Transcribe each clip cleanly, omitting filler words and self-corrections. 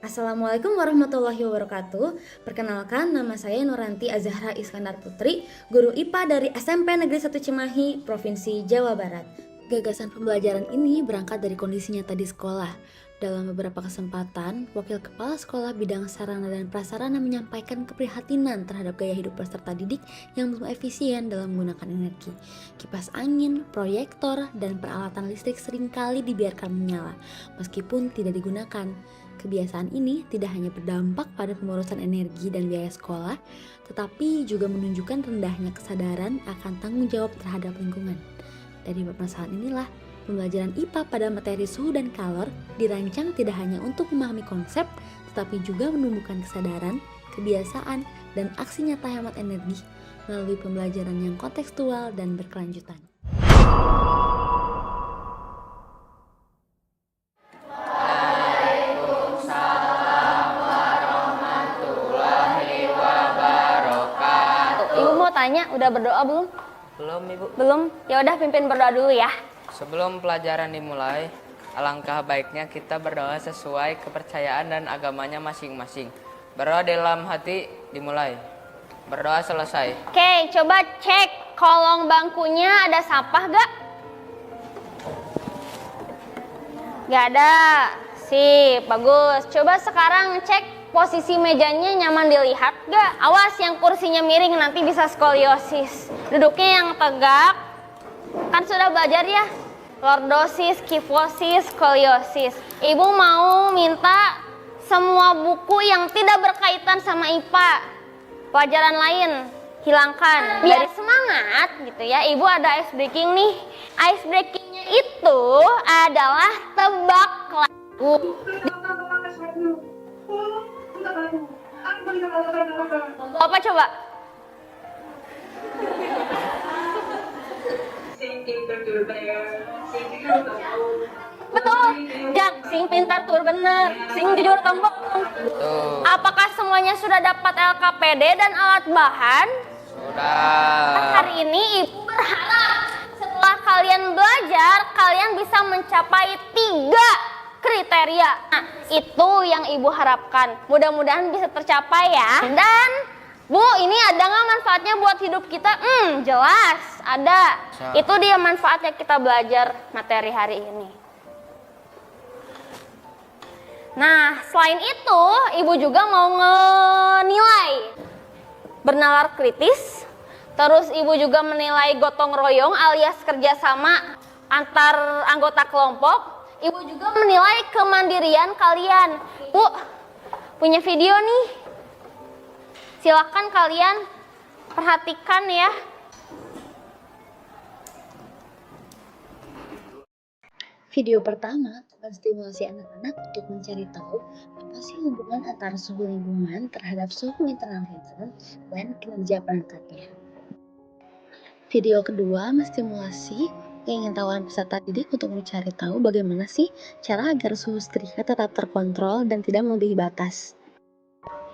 Assalamualaikum warahmatullahi wabarakatuh. Perkenalkan, nama saya Nuranti Azahra Iskandar Putri, guru IPA dari SMP Negeri 1 Cimahi, Provinsi Jawa Barat. Gagasan pembelajaran ini berangkat dari kondisi nyata di sekolah. Dalam beberapa kesempatan, Wakil Kepala Sekolah Bidang Sarana dan Prasarana menyampaikan keprihatinan terhadap gaya hidup peserta didik yang belum efisien dalam menggunakan energi. Kipas angin, proyektor, dan peralatan listrik seringkali dibiarkan menyala, meskipun tidak digunakan. Kebiasaan ini tidak hanya berdampak pada pengurusan energi dan biaya sekolah, tetapi juga menunjukkan rendahnya kesadaran akan tanggung jawab terhadap lingkungan. Dari permasalahan inilah, pembelajaran IPA pada materi suhu dan kalor dirancang tidak hanya untuk memahami konsep, tetapi juga menumbuhkan kesadaran, kebiasaan, dan aksi nyata hemat energi melalui pembelajaran yang kontekstual dan berkelanjutan. Ibu mau tanya, udah berdoa belum? Belum, Ibu. Belum? Ya udah, pimpin berdoa dulu ya. Sebelum pelajaran dimulai, alangkah baiknya kita berdoa sesuai kepercayaan dan agamanya masing-masing. Berdoa dalam hati dimulai. Berdoa selesai. Oke, coba cek kolong bangkunya ada sampah gak? Gak ada. Sip, bagus. Coba sekarang cek posisi mejanya nyaman dilihat gak? Awas yang kursinya miring nanti bisa skoliosis. Duduknya yang tegak. Kan sudah belajar ya? Lordosis, kifosis, skoliosis. Ibu mau minta semua buku yang tidak berkaitan sama IPA, pelajaran lain, hilangkan. Biar semangat gitu ya. Ibu ada ice breaking nih. Ice breakingnya itu adalah tebak lagu. Apa coba? Betul, Jak, sing pintar tur bener, sing jujur tombok. Apakah semuanya sudah dapat LKPD dan alat bahan? Sudah. Hari ini Ibu berharap setelah kalian belajar, kalian bisa mencapai 3 kriteria. Nah, itu yang Ibu harapkan. Mudah-mudahan bisa tercapai ya. Dan Bu, ini ada nggak manfaatnya buat hidup kita? Jelas ada. Itu dia manfaatnya kita belajar materi hari ini. Nah, selain itu, Ibu juga mau ngenilai bernalar kritis. Terus Ibu juga menilai gotong royong alias kerjasama antar anggota kelompok. Ibu juga menilai kemandirian kalian. Bu, punya video nih. Silakan kalian perhatikan ya. Video pertama menstimulasi anak-anak untuk mencari tahu apa sih hubungan antara suhu lingkungan terhadap suhu internal handphone dan kinerja perangkatnya. Video kedua menstimulasi keingintahuan peserta didik untuk mencari tahu bagaimana sih cara agar suhu setrika tetap terkontrol dan tidak melebihi batas.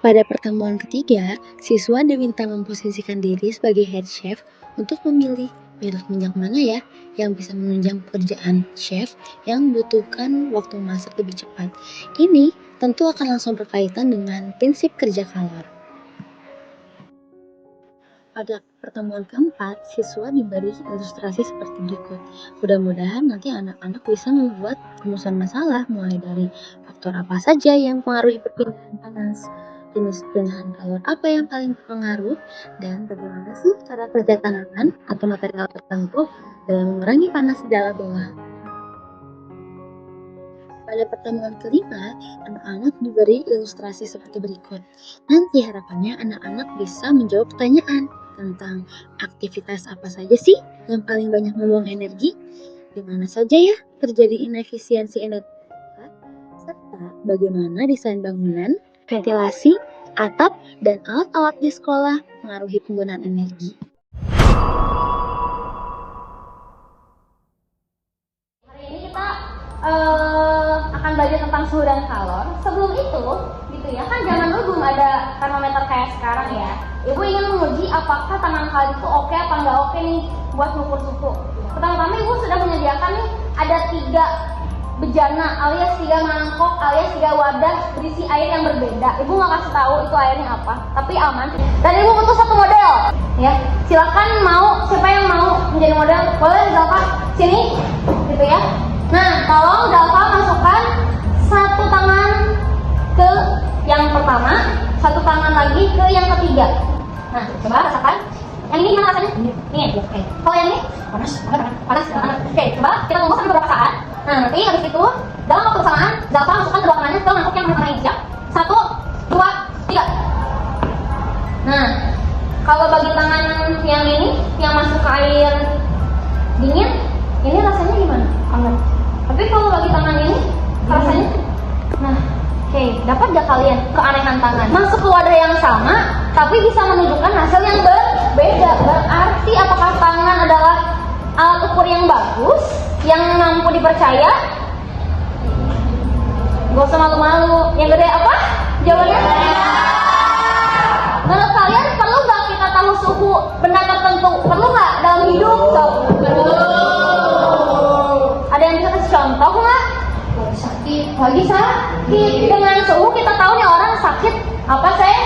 Pada pertemuan ketiga, siswa diminta memposisikan diri sebagai head chef untuk memilih merek minyak mana ya yang bisa menunjang pekerjaan chef yang membutuhkan waktu masak lebih cepat. Ini tentu akan langsung berkaitan dengan prinsip kerja kalor. Pada pertemuan keempat, siswa diberi ilustrasi seperti berikut. Mudah-mudahan nanti anak-anak bisa membuat rumusan masalah mulai dari faktor apa saja yang mempengaruhi perpindahan panas, jenis perpindahan kalor apa yang paling berpengaruh, dan bagaimana sih cara kerja tanaman atau material tertentu dalam mengurangi panas di dalam bawah. Pada pertemuan kelima, anak-anak diberi ilustrasi seperti berikut. Nanti harapannya anak-anak bisa menjawab pertanyaan tentang aktivitas apa saja sih yang paling banyak membuang energi, di mana saja ya terjadi inefisiensi energi, serta bagaimana desain bangunan, ventilasi, atap, dan alat-alat di sekolah mengaruhi penggunaan energi. Hari ini kita akan belajar tentang suhu dan kalor. Sebelum itu, gitu ya, kan zaman dulu belum ada termometer kayak sekarang ya. Ibu ingin menguji apakah tangan kalian itu oke apa nggak oke nih buat ngukur suhu. Pertama-tama Ibu sudah menyediakan nih ada 3 bejana alias 3 mangkok alias 3 wadah berisi air yang berbeda. Ibu nggak kasih tahu itu airnya apa, tapi aman. Dan ibu butuh satu model, ya. Silakan siapa yang mau menjadi model, boleh Zalfa sini, gitu ya. Nah, tolong Zalfa masukkan satu tangan ke yang pertama, satu tangan lagi ke yang ketiga. Nah, coba rasakan. Yang ini gimana rasanya? Ini. Oke. Kalau yang ini panas. Oke, coba kita tunggu sampai beberapa saat. Nah, nanti habis itu dalam waktu bersamaan, Zalfa masukkan kedua tangannya ke mangkok yang pertama ini. Siap? 1, 2, 3. Nah, kalau bagi tangan yang ini, yang masuk ke air dingin, ini rasanya gimana? Hangat. Tapi kalau bagi tangan ini, rasanya, nah, oke, dapat gak kalian keanehan tangan? Masuk ke wadah yang sama, tapi bisa menunjukkan hasil yang berbeda. Berarti apakah tangan adalah alat ukur yang bagus, yang mampu dipercaya? Gak usah malu-malu. Yang gede apa? Jawabannya? Menurut kalian perlu gak kita tahu suhu benda tertentu? Perlu gak dalam hidup? Perlu. Ada yang bisa kasih contoh nggak? Lagi sakit. Dengan suhu kita tahu nih orang sakit apa sih?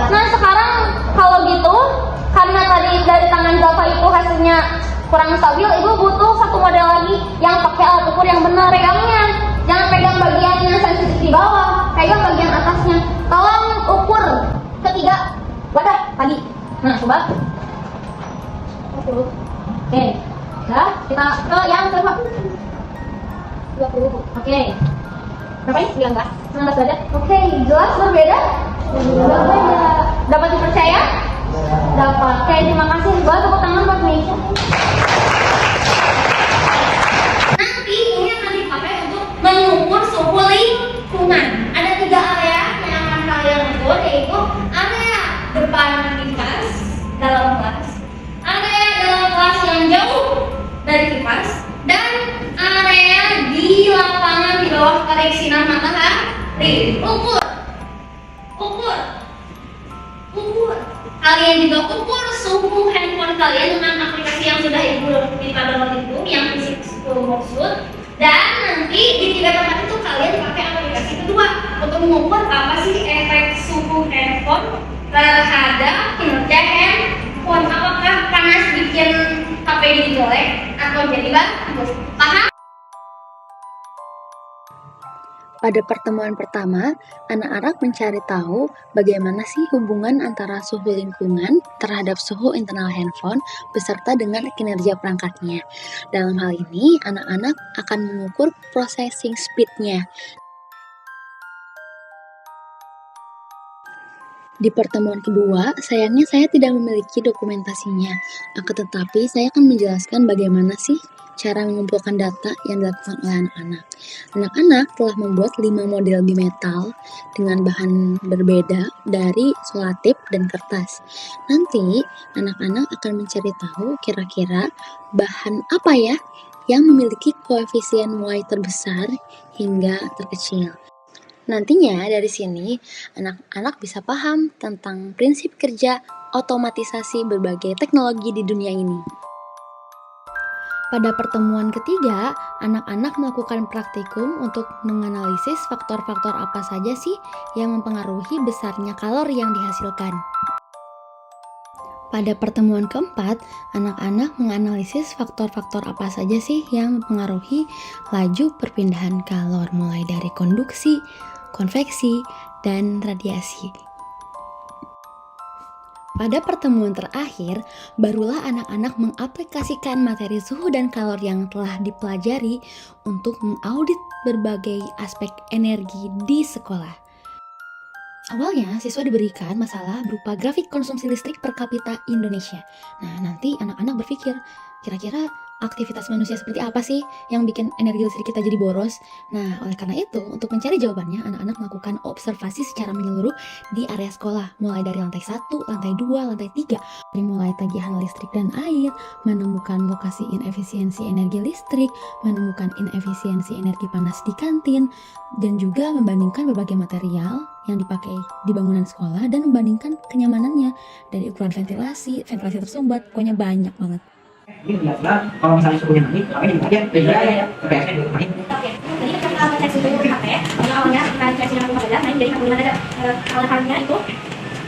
Nah sekarang kalau gitu, karena tadi dari tangan Zalfa itu hasilnya kurang stabil, ibu butuh satu model lagi yang pakai alat ukur yang benar. Pegangnya, jangan pegang bagian yang sensitif di bawah, pegang bagian atasnya. Tolong ukur ketiga wadah tadi. Nah coba. Oke, ya kita ke yang kedua. 20. Oke. Berapa ini? 19 derajat. Oke, jelas berbeda? Berbeda. Dapat dipercaya? Dapat. Oke, terima kasih. Boleh tepuk tangan buat Meisha. Nanti ini akan dipakai untuk mengukur suhu lingkungan. Ada 3 area yang akan kalian ukur, yaitu area depan kipas dalam kelas, area dalam kelas yang jauh dari kipas, dan area di lapangan di bawah terik sinar matahari. Ukur. Kalian juga ukur suhu handphone kalian dengan aplikasi yang sudah ibu kita download itu, yang fisik 10 maksud. Dan nanti di 3 tempat itu kalian pakai aplikasi kedua untuk mengukur apa sih efek suhu handphone terhadap kinerja handphone. Apakah panas bikin HP jadi jelek atau jadi bagus? Paham? Pada pertemuan pertama, anak-anak mencari tahu bagaimana sih hubungan antara suhu lingkungan terhadap suhu internal handphone beserta dengan kinerja perangkatnya. Dalam hal ini, anak-anak akan mengukur processing speed-nya. Di pertemuan kedua, sayangnya saya tidak memiliki dokumentasinya. Akan tetapi, saya akan menjelaskan bagaimana sih cara mengumpulkan data yang dilakukan oleh anak-anak. Anak-anak telah membuat 5 model bimetal dengan bahan berbeda dari solatip dan kertas. Nanti, anak-anak akan mencari tahu kira-kira bahan apa ya yang memiliki koefisien Y terbesar hingga terkecil. Nantinya dari sini, anak-anak bisa paham tentang prinsip kerja otomatisasi berbagai teknologi di dunia ini. Pada pertemuan ketiga, anak-anak melakukan praktikum untuk menganalisis faktor-faktor apa saja sih yang mempengaruhi besarnya kalori yang dihasilkan. Pada pertemuan keempat, anak-anak menganalisis faktor-faktor apa saja sih yang mempengaruhi laju perpindahan kalor mulai dari konduksi, konveksi, dan radiasi. Pada pertemuan terakhir, barulah anak-anak mengaplikasikan materi suhu dan kalor yang telah dipelajari untuk mengaudit berbagai aspek energi di sekolah. Awalnya, siswa diberikan masalah berupa grafik konsumsi listrik per kapita Indonesia. Nah, nanti anak-anak berpikir, kira-kira aktivitas manusia seperti apa sih yang bikin energi listrik kita jadi boros? Nah, oleh karena itu, untuk mencari jawabannya, anak-anak melakukan observasi secara menyeluruh di area sekolah, mulai dari lantai 1, lantai 2, lantai 3, dari mulai tagihan listrik dan air, menemukan lokasi inefisiensi energi listrik, menemukan inefisiensi energi panas di kantin, dan juga membandingkan berbagai material yang dipakai di bangunan sekolah dan membandingkan kenyamanannya dari ukuran ventilasi tersumbat, pokoknya banyak banget. Ini kalau misalnya suhunya naik, namanya aja, ya, PPS-nya naik. menjadi 45 derajat. Kalorinya itu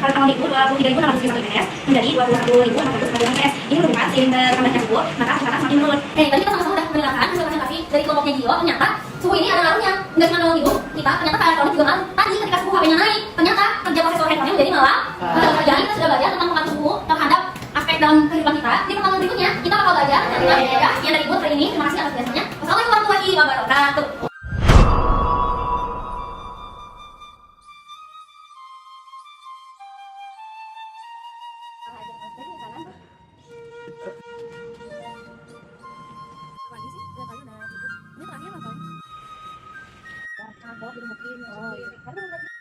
kalori itu 23.651 IPS menjadi 21.441 IPS. Ini merupakan silinder tambahnya suhu, maka sekarang semakin menurun. Tadi kita sama-sama sudah mendengarkan hasil presentasi dari kelompoknya Gio. Ternyata suhu ini ada ngaruhnya, nggak cuma nolong ibu kita, ternyata kalori juga ngaruh. Tadi ketika suhu HP-nya naik, ternyata kerja prosesor handphone menjadi malah. Jadi kita sudah belajar tentang pengaruh suhu terhadap aspek dalam kehidupan kita. Di pertemuan berikutnya kita bakal belajar tentang ya. Yang dari ibu hari ini. Terima kasih atas biasanya. Wassalamualaikum warahmatullahi wabarakatuh. Ini terakhir apa? Mungkin. Oh, iya.